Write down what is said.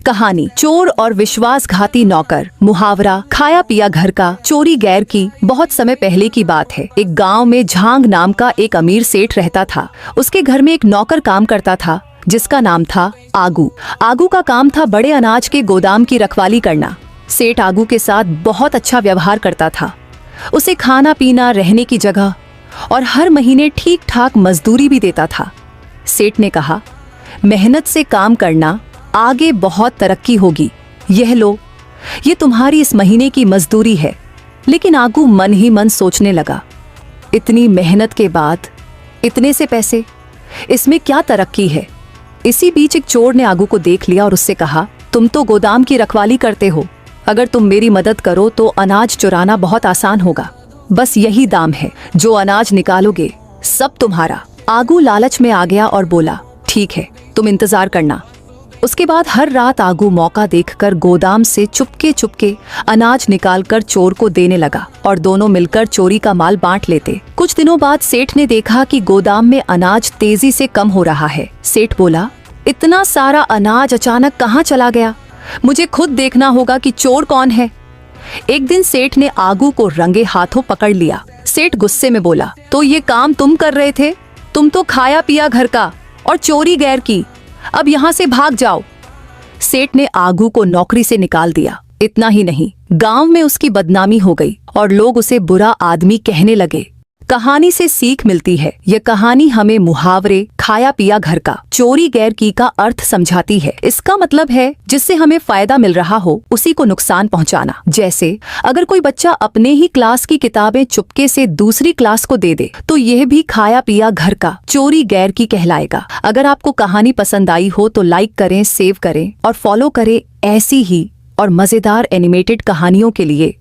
कहानी चोर और विश्वासघाती नौकर। मुहावरा खाया पिया घर का, चोरी गैर की। बहुत समय पहले की बात है। एक गांव में झांग नाम का एक अमीर सेठ रहता था। उसके घर में एक नौकर काम करता था जिसका नाम था आगू। आगू का काम था बड़े अनाज के गोदाम की रखवाली करना। सेठ आगू के साथ बहुत अच्छा व्यवहार करता था। उसे खाना पीना, रहने की जगह और हर महीने ठीक ठाक मजदूरी भी देता था। सेठ ने कहा, मेहनत से काम करना, आगे बहुत तरक्की होगी। यह लो, ये तुम्हारी इस महीने की मजदूरी है। लेकिन आगू मन ही मन सोचने लगा, इतनी मेहनत के बाद इतने से पैसे, इसमें क्या तरक्की है। इसी बीच एक चोर ने आगू को देख लिया और उससे कहा, तुम तो गोदाम की रखवाली करते हो, अगर तुम मेरी मदद करो तो अनाज चुराना बहुत आसान होगा। बस यही दाम है, जो अनाज निकालोगे सब तुम्हारा। आगू लालच में आ गया और बोला, ठीक है, तुम इंतजार करना। उसके बाद हर रात आगू मौका देखकर गोदाम से चुपके चुपके अनाज निकालकर चोर को देने लगा और दोनों मिलकर चोरी का माल बांट लेते। कुछ दिनों बाद सेठ ने देखा कि गोदाम में अनाज तेजी से कम हो रहा है। सेठ बोला, इतना सारा अनाज अचानक कहाँ चला गया? मुझे खुद देखना होगा कि चोर कौन है। एक दिन सेठ ने आगू को रंगे हाथों पकड़ लिया। सेठ गुस्से में बोला, तो ये काम तुम कर रहे थे? तुम तो खाया पिया घर का और चोरी गैर की। अब यहाँ से भाग जाओ। सेठ ने आगू को नौकरी से निकाल दिया। इतना ही नहीं, गांव में उसकी बदनामी हो गई और लोग उसे बुरा आदमी कहने लगे। कहानी से सीख मिलती है। यह कहानी हमें मुहावरे खाया पिया घर का, चोरी गैर की का अर्थ समझाती है। इसका मतलब है, जिससे हमें फायदा मिल रहा हो उसी को नुकसान पहुंचाना। जैसे अगर कोई बच्चा अपने ही क्लास की किताबें चुपके से दूसरी क्लास को दे दे तो यह भी खाया पिया घर का, चोरी गैर की कहलाएगा। अगर आपको कहानी पसंद आई हो तो लाइक करें, सेव करें और फॉलो करें ऐसी ही और मजेदार एनिमेटेड कहानियों के लिए।